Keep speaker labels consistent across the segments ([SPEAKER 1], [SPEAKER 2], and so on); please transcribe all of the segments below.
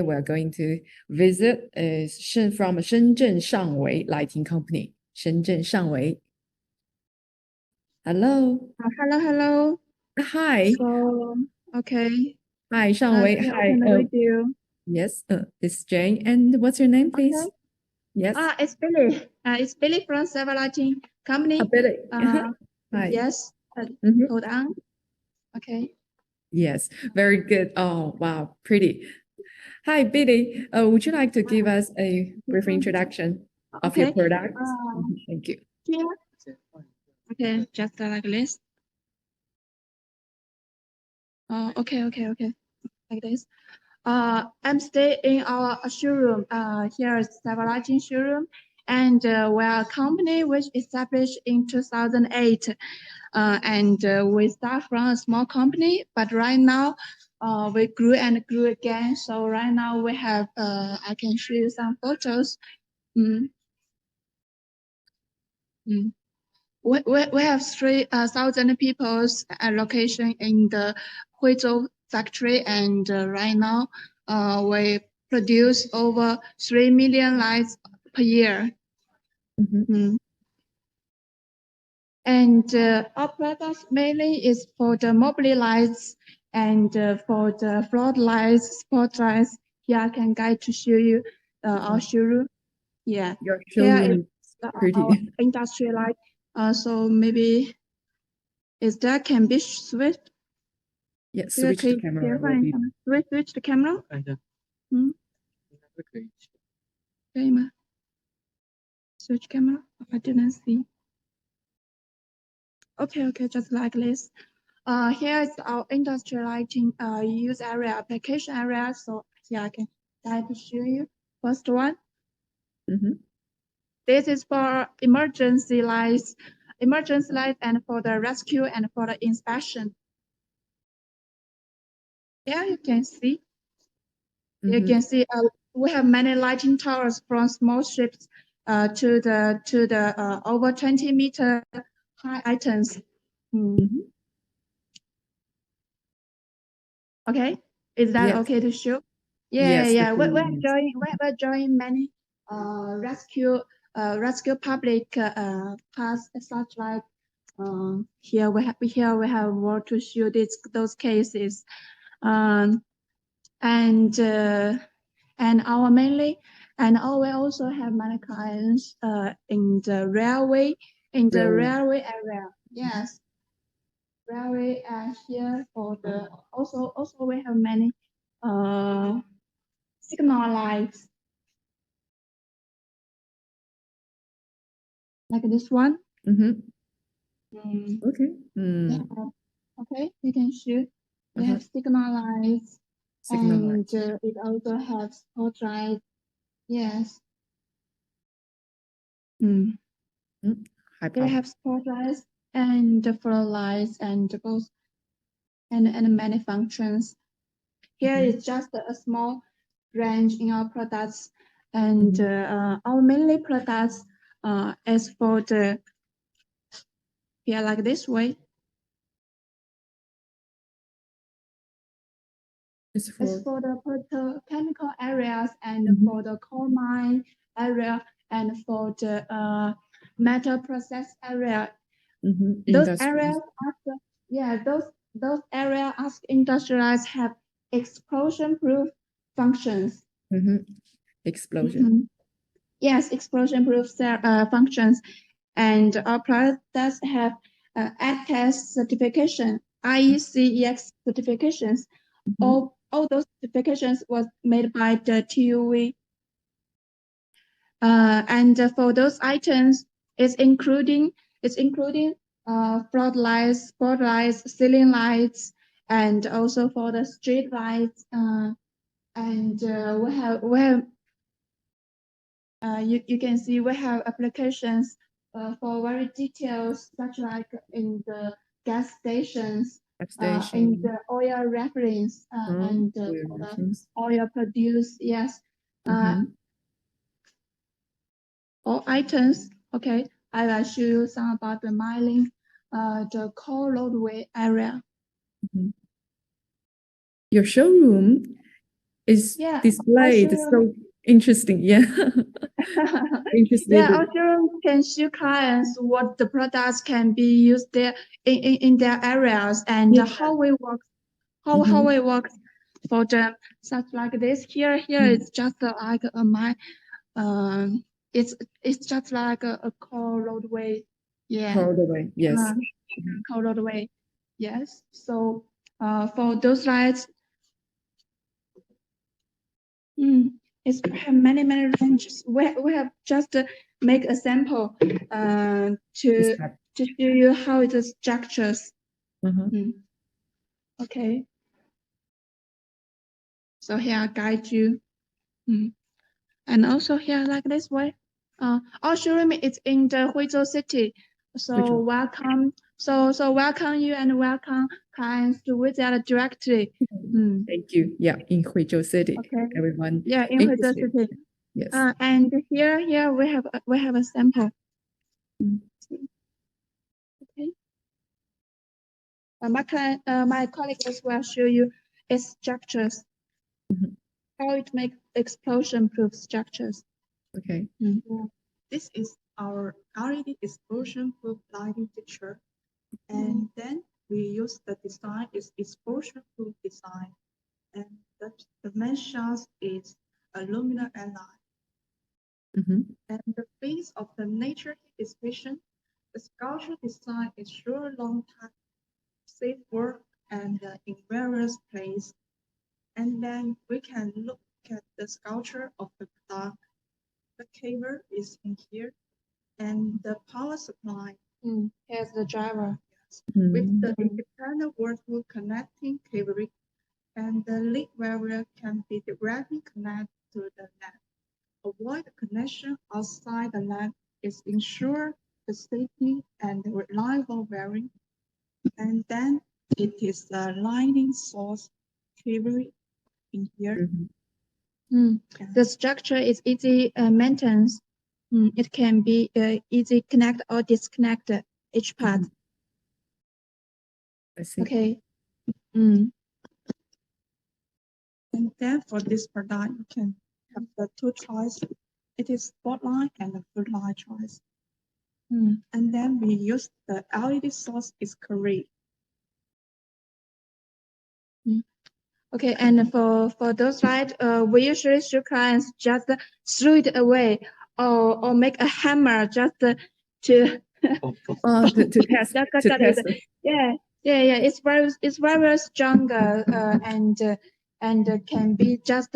[SPEAKER 1] we're going to visit from Shenzhen Shangwei Lighting Company. Shenzhen Shangwei. Hello.
[SPEAKER 2] Hello.
[SPEAKER 1] Hi.
[SPEAKER 2] So, okay.
[SPEAKER 1] Hi, Shangwei.
[SPEAKER 2] Can you
[SPEAKER 1] Hi.
[SPEAKER 2] open the video?
[SPEAKER 1] Yes. This is Jane. And what's your name, please?
[SPEAKER 2] Okay.
[SPEAKER 1] Yes.
[SPEAKER 2] It's Billy. It's Billy from SEVE Lighting Company.
[SPEAKER 1] Billy.
[SPEAKER 2] Hi. Yes. Hold on. Okay.
[SPEAKER 1] Yes. Very good. Oh, wow. Pretty. Hi, Billy. Would you like to give us a brief introduction of your product? Thank you.
[SPEAKER 2] Yeah. Okay, just like this. Okay. Like this. I'm staying in our showroom. Here is SEVE Lighting showroom, and we're a company which established in 2008. And we start from a small company, but right now we grew and grew again. So right now we have, I can show you some photos. We have 3,000 people's location in the Huizhou factory, and right now we produce over 3 million lights per year. And our products mainly is for the mobile lights and for the floodlights, spotlights. Here I can guide to show you our showroom. Yeah,
[SPEAKER 1] your showroom
[SPEAKER 2] is
[SPEAKER 1] pretty.
[SPEAKER 2] Our industry light. So maybe is that can be switched?
[SPEAKER 1] Yes, switch the camera.
[SPEAKER 2] Switch the camera. 可以吗? Switch camera. I didn't see. Okay, just like this. Here is our industry lighting use area, application area. So here I can try to show you. First one. This is for emergency lights, and for the rescue and for the inspection. Here you can see. You can see we have many lighting towers from small ships to the over 20-meter high items. Okay, is that okay to show? Yeah. We're joining many rescue public parts, such like here we have more to show those cases, and our mainly, and we also have many clients in the railway area. Yes. Railway here for the also we have many signal lights like this one.
[SPEAKER 1] Okay.
[SPEAKER 2] Okay, you can shoot. We have signal lights, and it also has spotlight. Yes. They have spotlights and the floodlights and both and many functions. Here is just a small range in our products, and our mainly products is for the here like this way. It's for the petrochemical areas and for the coal mine area and for the metal process area. Those areas those areas as industrialized have explosion-proof functions.
[SPEAKER 1] Explosion.
[SPEAKER 2] Yes, explosion-proof functions, and our products have ATCAS certification, IECEX certifications. All those certifications was made by the TUV. And for those items, it's including floodlights, spotlights, ceiling lights, and also for the street lights. And we have you can see we have applications for very details, such like in the gas stations, in the oil reference, and oil produce. Yes. All items. Okay, I will show you some about the mining, the core roadway area.
[SPEAKER 1] Your showroom is
[SPEAKER 2] Yeah,
[SPEAKER 1] displayed. So interesting. Yeah. Interested.
[SPEAKER 2] Yeah, our showroom can show clients what the products can be used there in their areas and
[SPEAKER 1] Yeah.
[SPEAKER 2] how we work, how we work for them. Such like this here, it's just like it's just like a core roadway. Yeah.
[SPEAKER 1] All the way. Yes.
[SPEAKER 2] Core roadway. Yes. So for those lights, it's many ranges. We have just make a sample to show you how it structures. Okay. So here I guide you. And also here like this way. Our showroom is in the Huizhou city. So welcome. So welcome you and welcome clients to visit directly.
[SPEAKER 1] Thank you. Yeah, in Huizhou City.
[SPEAKER 2] Okay.
[SPEAKER 1] Everyone.
[SPEAKER 2] Yeah, in Huizhou city.
[SPEAKER 1] Yes.
[SPEAKER 2] And here we have a sample. Okay. My colleagues will show you its structures. How it makes explosion-proof structures.
[SPEAKER 1] Okay.
[SPEAKER 3] This is our LED explosion-proof lighting fixture, and then we use the design is explosion-proof design, and the dimensions is aluminum alloy. And the base of the nature expression, the sculpture design is sure long time, safe work, and in various places. And then we can look at the sculpture of the product. The cable is in here, and the power supply.
[SPEAKER 2] Here's the driver.
[SPEAKER 3] With the independent vertical connecting cable, and the lead wire can be directly connected to the net. Avoid connection outside the net is ensure the safety and reliable wiring. And then it is the lighting source cable in here.
[SPEAKER 2] The structure is easy maintenance. It can be easy connect or disconnect each part.
[SPEAKER 1] I see.
[SPEAKER 2] Okay.
[SPEAKER 3] And then for this product, you can have the two choice. It is spotlight and the floodlight choice. And then we use the LED source is correct.
[SPEAKER 2] Okay, and for those light, we usually show clients just throw it away or make a hammer just to
[SPEAKER 1] to test. To test.
[SPEAKER 2] Yeah. It's very strong and can be just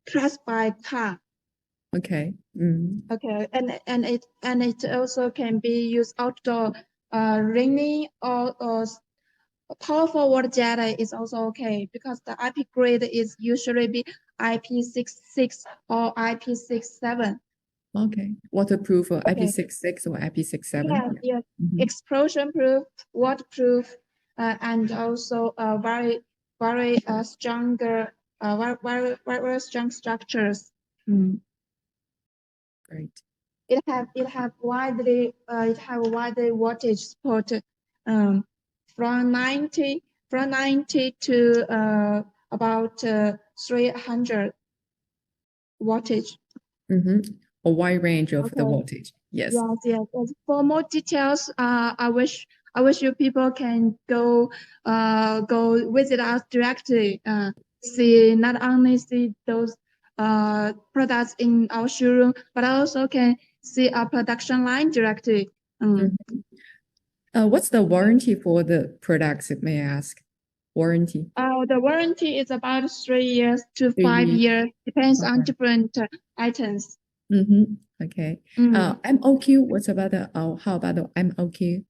[SPEAKER 2] pressed by car.
[SPEAKER 1] Okay.
[SPEAKER 2] Okay, and it also can be used outdoor, rainy or powerful water jet is also okay because the IP grade is usually be IP66 or IP67.
[SPEAKER 1] Okay. Waterproof or IP66 or IP67.
[SPEAKER 2] Yes. Explosion proof, waterproof, and also very stronger, very strong structures.
[SPEAKER 1] Great.
[SPEAKER 2] It have widely wattage support from 90 to about 300 wattage.
[SPEAKER 1] A wide range of the voltage. Yes.
[SPEAKER 2] Yes. For more details, I wish you people can go visit us directly. Not only see those products in our showroom, but also can see our production line directly.
[SPEAKER 1] What's the warranty for the products, may I ask? Warranty?
[SPEAKER 2] The warranty is about 3 years to 5 years, depends on different items.
[SPEAKER 1] Okay. MOQ, what's about the, how about the MOQ?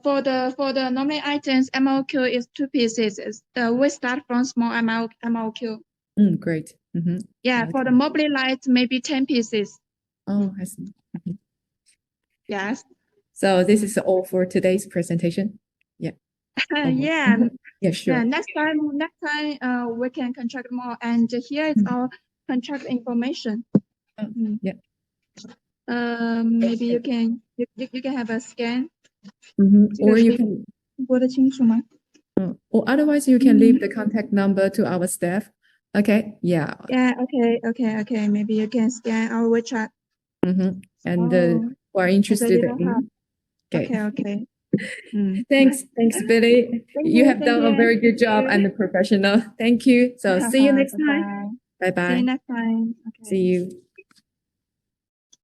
[SPEAKER 2] For the normal items, MOQ is 2 pieces. We start from small MOQ.
[SPEAKER 1] Great.
[SPEAKER 2] Yeah, for the mobile lights, maybe 10 pieces.
[SPEAKER 1] Oh, I see.
[SPEAKER 2] Yes.
[SPEAKER 1] So this is all for today's presentation. Yeah. Yeah, sure.
[SPEAKER 2] Yeah, next time we can contract more. And here is our contract information.
[SPEAKER 1] Yeah.
[SPEAKER 2] Maybe you can have a scan.
[SPEAKER 1] Or you can.
[SPEAKER 2] 播得清楚吗？
[SPEAKER 1] Or otherwise, you can leave the contact number to our staff. Okay, yeah.
[SPEAKER 2] Yeah, okay. Maybe you can scan our WeChat.
[SPEAKER 1] And
[SPEAKER 2] Oh,
[SPEAKER 1] who are interested
[SPEAKER 2] little help.
[SPEAKER 1] in.
[SPEAKER 2] Okay.
[SPEAKER 1] Thanks, Billy. You have
[SPEAKER 2] Thank
[SPEAKER 1] done a
[SPEAKER 2] you.
[SPEAKER 1] very good job and professional. Thank you. So see you next time.
[SPEAKER 2] Bye. See you
[SPEAKER 1] Bye-bye.
[SPEAKER 2] next time. Okay.
[SPEAKER 1] See you.